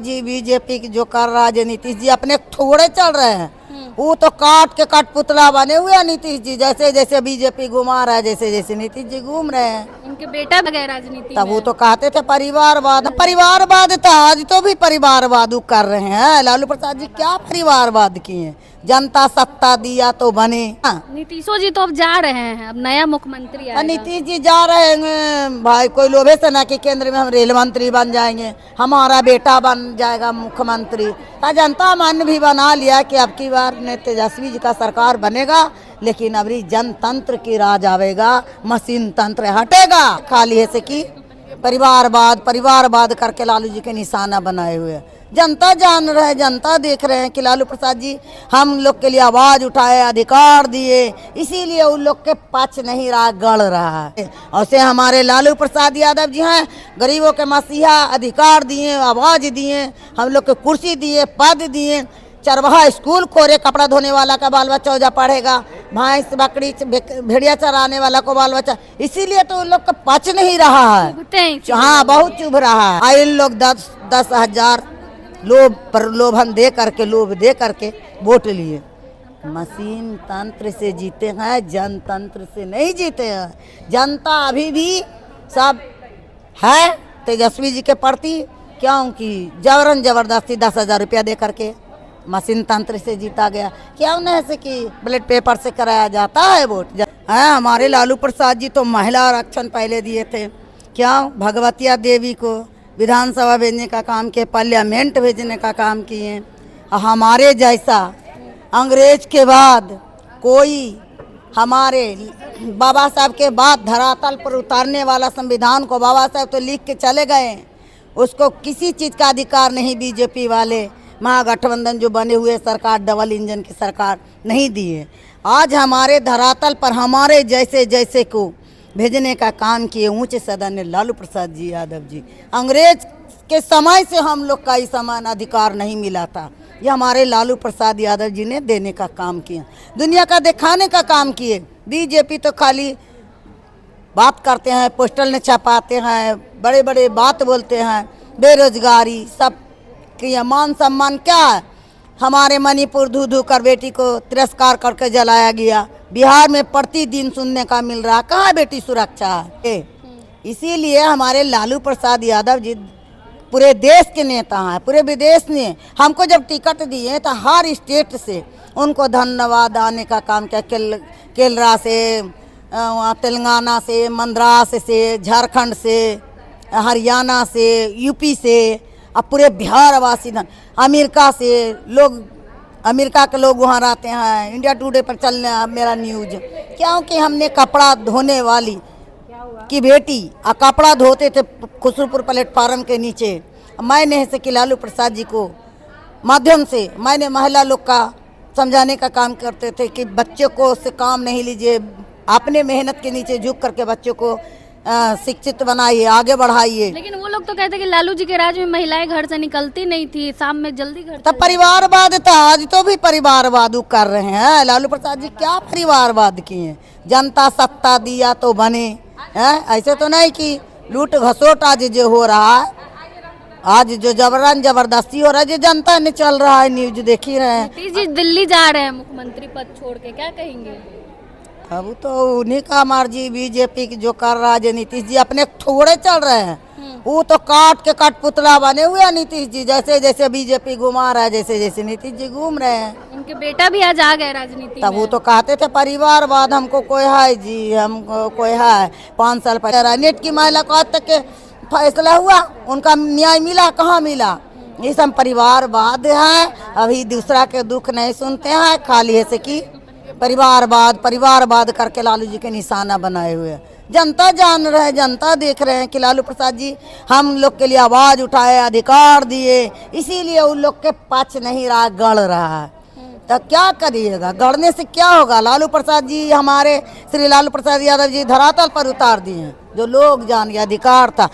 जी BJP की जो कर रहा है नीतीश जी अपने थोड़े चल रहे हैं। वो तो काट के कठपुतला बने हुए हैं नीतीश जी। जैसे जैसे बीजेपी घुमा रहा है जैसे जैसे नीतीश जी घूम रहे हैं। उनके बेटा बगैर राजनीति तब वो में। तो कहते थे परिवारवाद था। आज तो भी परिवारवाद वो कर रहे हैं। लालू प्रसाद जी क्या परिवारवाद किए? जनता सत्ता दिया तो बने। नीतीशो जी तो अब जा रहे हैं, अब नया मुख्यमंत्री आएगा। नीतीश जी जा रहे हैं भाई, कोई लोभे से ना कि केंद्र में हम रेल मंत्री बन जाएंगे, हमारा बेटा बन जाएगा मुख्यमंत्री। तो जनता मन भी बना लिया कि अब की बार ने तेजस्वी जी का सरकार बनेगा, लेकिन अभी जनतंत्र की राज आवेगा, मशीन तंत्र हटेगा। खाली ऐसे की परिवारवाद करके लालू जी के निशाना बनाए हुए हैं। जनता जान रहे, जनता देख रहे हैं कि लालू प्रसाद जी हम लोग के लिए आवाज उठाए, अधिकार दिए, इसीलिए उन लोग के पच नहीं रहा, गड़ रहा है। और से हमारे लालू प्रसाद यादव जी हैं, गरीबों के मसीहा, अधिकार दिए, आवाज दिए, हम लोग को कुर्सी दिए, पद दिए। चरवाहा स्कूल खोरे, कपड़ा धोने वाला का बाल बच्चा हो जा पढ़ेगा, भैंस बकरी भेड़िया चराने वाला को बाल बच्चा, इसीलिए तो उन लोग का पच नहीं रहा है। हाँ, बहुत चुभ रहा है। इन लोग 10,000 लोभ दे करके वोट लिए। मशीन तंत्र से जीते हैं, जनतंत्र से नहीं जीते हैं। जनता अभी भी सब है तेजस्वी जी के प्रति, क्योंकि जबरन जबरदस्ती 10,000 रुपया दे करके मशीन तंत्र से जीता गया। क्यों नहीं ऐसे कि बैलेट पेपर से कराया जाता है वोट? है हमारे लालू प्रसाद जी तो महिला आरक्षण पहले दिए थे। क्या भगवतिया देवी को विधानसभा भेजने का काम किए, पार्लियामेंट भेजने का काम किए। हमारे जैसा अंग्रेज के बाद कोई हमारे बाबा साहब के बाद धरातल पर उतारने वाला संविधान को बाबा साहब तो लिख के चले गए, उसको किसी चीज़ का अधिकार नहीं बीजेपी वाले महागठबंधन जो बने हुए सरकार, डबल इंजन की सरकार नहीं दिए। आज हमारे धरातल पर हमारे जैसे जैसे को भेजने का काम किए ऊंचे सदन ने लालू प्रसाद जी यादव जी। अंग्रेज के समय से हम लोग का इस समान अधिकार नहीं मिला था, ये हमारे लालू प्रसाद यादव जी ने देने का काम किया, दुनिया का दिखाने का काम किए। बीजेपी तो खाली बात करते हैं, पोस्टर ने छपाते हैं, बड़े बड़े बात बोलते हैं, बेरोजगारी सब किया। मान सम्मान क्या है? हमारे मणिपुर धू कर बेटी को तिरस्कार करके जलाया गया। बिहार में प्रतिदिन सुनने का मिल रहा, कहाँ बेटी सुरक्षा है? इसीलिए हमारे लालू प्रसाद यादव जी पूरे देश के नेता हैं। पूरे विदेश ने हमको जब टिकट दिए तो हर स्टेट से उनको धन्यवाद आने का काम किया। केरला से, तेलंगाना से, मद्रास से, झारखंड से, हरियाणा से, यूपी से, अब पूरे बिहार वासी अमेरिका से लोग, अमेरिका के लोग वहाँ रहते हैं। इंडिया टुडे पर चलने मेरा न्यूज, क्योंकि हमने कपड़ा धोने वाली की बेटी कपड़ा धोते थे खुसरूपुर प्लेटफार्म के नीचे। मैंने ऐसे कि लालू प्रसाद जी को माध्यम से मैंने महिला लोग का समझाने का काम करते थे कि बच्चों को से काम नहीं लीजिए, अपने मेहनत के नीचे झुक करके बच्चों को शिक्षित बनाइए, आगे बढ़ाइए। लेकिन वो लोग तो कहते हैं कि लालू जी के राज में महिलाएं घर से निकलती नहीं थी, शाम में जल्दी घर तब परिवारवाद था। आज तो भी परिवारवाद कर रहे हैं। लालू प्रसाद जी क्या परिवारवाद किए? जनता सत्ता दिया तो बने हैं, ऐसे तो नहीं कि लूट घसोट आज जो हो रहा है, आज जो जबरन जबरदस्ती हो रहा है, जो जनता ने चल रहा है, न्यूज देख ही रहे हैं। नीतीश जी दिल्ली जा रहे हैं मुख्यमंत्री पद छोड़ के, क्या कहेंगे? अब तो उन्हीं का मर्जी। बीजेपी की जो कर रहा है नीतीश जी अपने थोड़े चल रहे हैं। वो तो काट के कठपुतला बने हुए हैं नीतीश जी। जैसे जैसे बीजेपी घुमा रहा है जैसे जैसे नीतीश जी घूम रहे हैं। उनके बेटा भी आज आ गए राजनीति तब में। वो तो कहते थे परिवारवाद हमको कोई है जी, हमको कोई है। 5 साल पहले नेट की महिला को आज तक के फैसला हुआ, उनका न्याय मिला? कहाँ मिला? ये सब परिवारवाद है। अभी दूसरा के दुख नहीं सुनते हैं, खाली ऐसे की परिवारवाद करके लालू जी के निशाना बनाए हुए हैं। जनता जान रहे, जनता देख रहे हैं कि लालू प्रसाद जी हम लोग के लिए आवाज उठाए, अधिकार दिए, इसीलिए उन लोग के पच नहीं रहा, गड़ रहा है। तो क्या करिएगा? गड़ने से क्या होगा? लालू प्रसाद जी हमारे श्री लालू प्रसाद यादव जी धरातल पर उतार दिए हैं। जो लोग जान गए अधिकार था,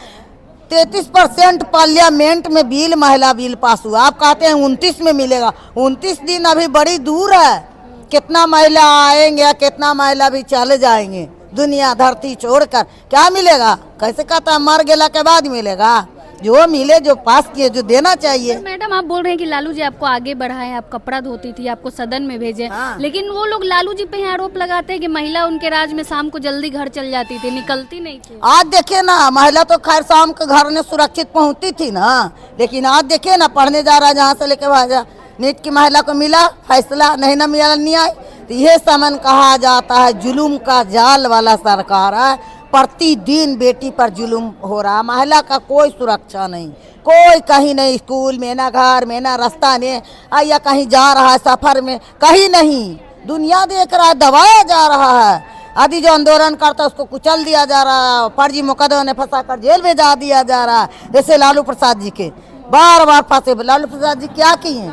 33% पार्लियामेंट में बिल, महिला बिल पास हुआ। आप कहते हैं 29 में मिलेगा। 29 दिन अभी बड़ी दूर है। कितना महिला आएंगे, कितना महिला भी चले जाएंगे दुनिया धरती छोड़कर, क्या मिलेगा? कैसे कहता है मर गेला के बाद मिलेगा? जो मिले, जो पास किए, जो देना चाहिए। मैडम आप बोल रहे हैं कि लालू जी आपको आगे बढ़ाए, आप कपड़ा धोती थी, आपको सदन में भेजे, हाँ। लेकिन वो लोग लालू जी पे ही आरोप लगाते हैं कि महिला उनके राज में शाम को जल्दी घर चल जाती थी, निकलती नहीं थी। आज देखिए ना, महिला तो खैर शाम के घर में सुरक्षित पहुंचती थी ना, लेकिन आज देखिए ना, पढ़ने जा रहा है जहाँ से लेके भाजा, नीट की महिला को मिला फैसला, नहीं ना मिला नहीं आए। तो ये समन कहा जाता है जुलूम का जाल वाला सरकार है। प्रतिदिन बेटी पर जुलूम हो रहा, महिला का कोई सुरक्षा नहीं, कोई कहीं नहीं, स्कूल में ना, घर में ना, रास्ता में, या कहीं जा रहा है सफर में, कहीं नहीं। दुनिया देख रहा है, दबाया जा रहा है। आदि जो आंदोलन करता है उसको कुचल दिया जा रहा है, फर्जी मुकदमे में फंसा कर जेल में जा दिया जा रहा है। जैसे लालू प्रसाद जी के बार बार फंसे। लालू प्रसाद जी क्या किए?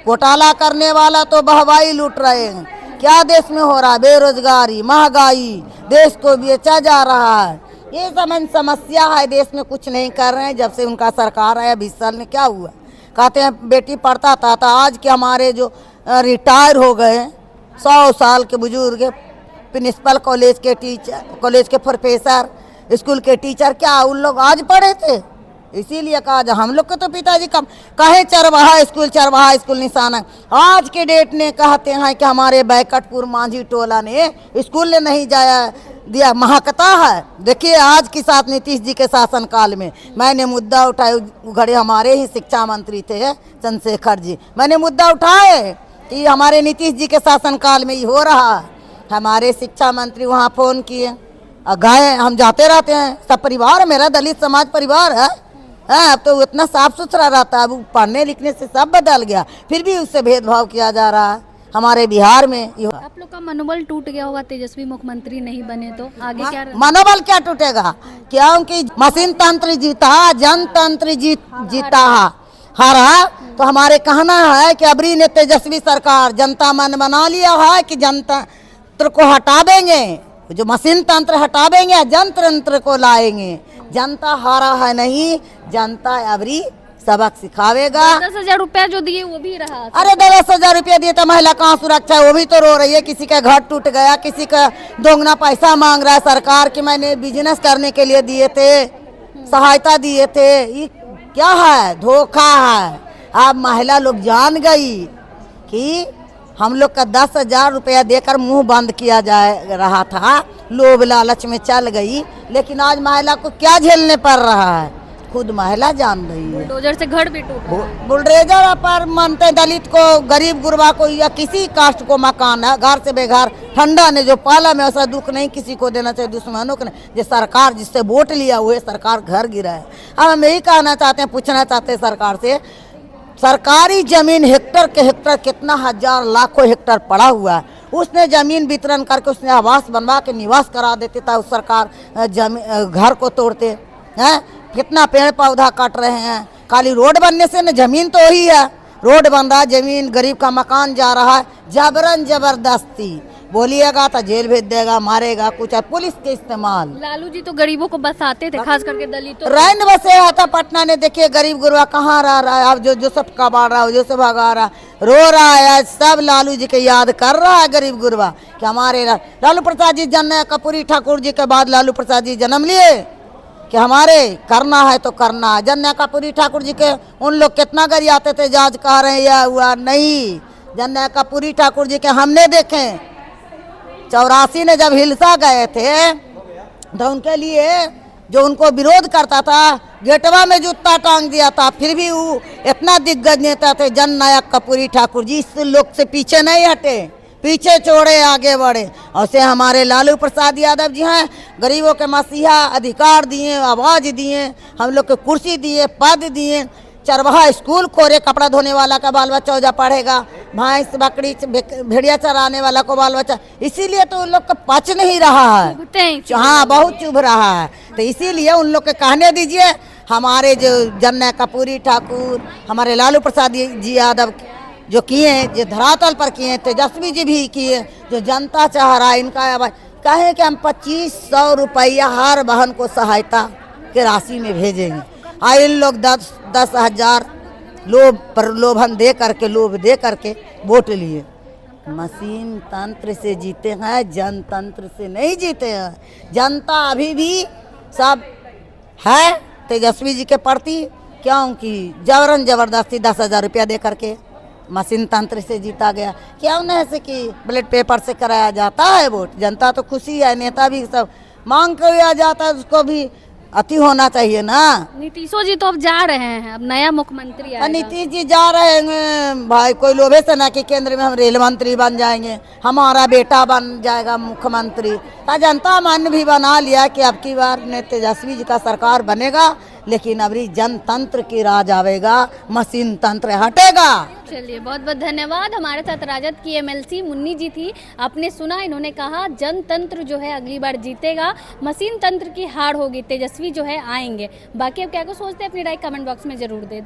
घोटाला करने वाला तो बहवाई लूट रहे हैं। क्या देश में हो रहा है? बेरोजगारी, महंगाई, देश को बेचा जा रहा है। ये समस्या है, देश में कुछ नहीं कर रहे हैं। जब से उनका सरकार आया 20 साल में क्या हुआ? कहते हैं बेटी पढ़ता था, आज के हमारे जो रिटायर हो गए 100 साल के बुजुर्ग प्रिंसिपल कॉलेज के टीचर, कॉलेज के प्रोफेसर, स्कूल के टीचर, क्या उन लोग आज पढ़े थे? इसीलिए कहा हम लोग के तो पिताजी कम कहे चरवाहा स्कूल निशाना। आज के डेट ने कहते हैं कि हमारे बैकटपुर मांझी टोला ने स्कूल नहीं जाया दिया, महकता है। देखिए आज के साथ नीतीश जी के शासनकाल में मैंने मुद्दा उठाए, घड़े हमारे ही शिक्षा मंत्री थे चंद्रशेखर जी, मैंने मुद्दा उठाए कि हमारे नीतीश जी के शासनकाल में ये हो रहा है। हमारे शिक्षा मंत्री वहाँ फ़ोन किए, गए, हम जाते रहते हैं, सब परिवार मेरा दलित समाज परिवार है। अब तो उतना साफ सुथरा रहता है, अब पढ़ने लिखने से सब बदल गया, फिर भी उससे भेदभाव किया जा रहा है हमारे बिहार में। आप लोग का मनोबल टूट गया होगा, तेजस्वी मुख्यमंत्री नहीं बने तो आगे क्या? मनोबल क्या टूटेगा? क्योंकि मशीन तंत्र जीता, जनतंत्र जीता हारा। तो हमारे कहना है कि अबरी ने तेजस्वी सरकार जनता मन बना लिया है कि जनतंत्र को हटा देंगे, जो मशीन तंत्र हटा देंगे, जनतंत्र को लाएंगे। जनता हारा है नहीं, जनता अबरी सबक सिखावेगा। 10,000 रुपया जो दिए वो भी रहा। अरे 10,000 रुपया दिए तो महिला कहाँ सुरक्षा है? वो भी तो रो रही है। किसी का घर टूट गया, किसी का दोगुना पैसा मांग रहा है सरकार कि मैंने बिजनेस करने के लिए दिए थे, सहायता दिए थे। ये क्या है? धोखा है। अब महिला लोग जान गई कि हम लोग का 10,000 रुपया देकर मुंह बंद किया जा रहा था, लोभ लालच में चल गई। लेकिन आज महिला को क्या झेलने पड़ रहा है, खुद महिला जान रही है। बुलडोजर से घर भी टूट रहा है। बुलडोजर पर मानते दलित को, गरीब गुरबा को, या किसी कास्ट को मकान है, घर से बेघर ठंडा ने जो पाला में, ऐसा दुख नहीं किसी को देना चाहिए, दुश्मनों को नहीं। जो सरकार जिससे वोट लिया हुए सरकार घर गिरा है। अब हम यही कहना चाहते हैं, पूछना चाहते हैं सरकार से, सरकारी जमीन हेक्टर के हेक्टर कितना हजार लाखों हेक्टर पड़ा हुआ है, उसने जमीन वितरण करके उसने आवास बनवा के निवास करा देते था। उस सरकार जमीन घर को तोड़ते हैं। कितना पेड़ पौधा काट रहे हैं, खाली रोड बनने से न, जमीन तो वही है, रोड बन रहा है, जमीन गरीब का मकान जा रहा है, जबरन जबरदस्ती। बोलिएगा तो जेल भेज देगा, मारेगा, कुछ है, पुलिस के इस्तेमाल। लालू जी तो गरीबों को बसाते थे, खास करके दलितों। रैन बसे आता पटना ने, देखिए गरीब गुरबा कहाँ रह रहा है। अब जो सब कबाड़ रहा है, जो सब भगा रहा, रो रहा है, सब लालू जी के याद कर रहा है गरीब गुरबा कि हमारे लालू प्रसाद जी जन्म, कर्पूरी ठाकुर जी के बाद लालू प्रसाद जी जन्म लिए कि हमारे करना है तो करना है। जन्या कर्पूरी ठाकुर जी के उन लोग कितना गरी आते थे, जांच कह रहे हैं यह हुआ नहीं। जन्या कर्पूरी ठाकुर जी के हमने देखे 84 ने जब हिलसा गए थे तो उनके लिए जो उनको विरोध करता था गेटवा में जूता टांग दिया था, फिर भी वो इतना दिग्गज नेता थे जन नायक कर्पूरी ठाकुर जी, इस लोग से पीछे नहीं हटे, पीछे छोड़े, आगे बढ़े। और से हमारे लालू प्रसाद यादव जी हैं, गरीबों के मसीहा, अधिकार दिए, आवाज़ दिए, हम लोग को कुर्सी दिए, पद दिए। चरवाहा स्कूल खोरे, कपड़ा धोने वाला का बाल बच्चा जा पढ़ेगा, भैंस बकरी भेड़िया चराने वाला को बाल बच्चा। इसीलिए तो उन लोग का पच नहीं रहा है। हाँ, बहुत चुभ रहा है। तो इसीलिए उन लोग के कहने दीजिए। हमारे जो जन्या कर्पूरी ठाकुर, हमारे लालू प्रसाद जी यादव जो किए, जो धरातल पर किए, तेजस्वी जी भी किए, जो जनता चाह रहा है, इनका कहें कि हम 2500 रुपया हर बहन को सहायता के राशि में भेजेंगे। इन लोग 10,000 प्रलोभन दे करके वोट लिए। मशीन तंत्र से जीते हैं, जनतंत्र से नहीं जीते हैं। जनता अभी भी सब है तेजस्वी जी के प्रति, क्योंकि जबरन जबरदस्ती 10,000 रुपया दे करके मशीन तंत्र से जीता गया। क्यों नहीं से कि बैलेट पेपर से कराया जाता है वोट? जनता तो खुशी है, नेता भी सब मांग किया जाता है, उसको भी अति होना चाहिए ना। नीतीशो जी तो अब जा रहे हैं, अब नया मुख्यमंत्री आएगा। नीतीश जी जा रहे हैं भाई, कोई लोभे से ना कि केंद्र में हम रेल मंत्री बन जाएंगे, हमारा बेटा बन जाएगा मुख्यमंत्री। तो जनता मन भी बना लिया कि अब की बार ने तेजस्वी जी का सरकार बनेगा, लेकिन अभी जनतंत्र की राज आवेगा, मशीन तंत्र हटेगा। चलिए, बहुत बहुत धन्यवाद। हमारे साथ राजद की एमएलसी मुन्नी जी थी। आपने सुना, इन्होंने कहा जनतंत्र जो है अगली बार जीतेगा, मशीन तंत्र की हार होगी, तेजस्वी जो है आएंगे। बाकी अब क्या को सोचते हैं अपनी राय कमेंट बॉक्स में जरूर दे।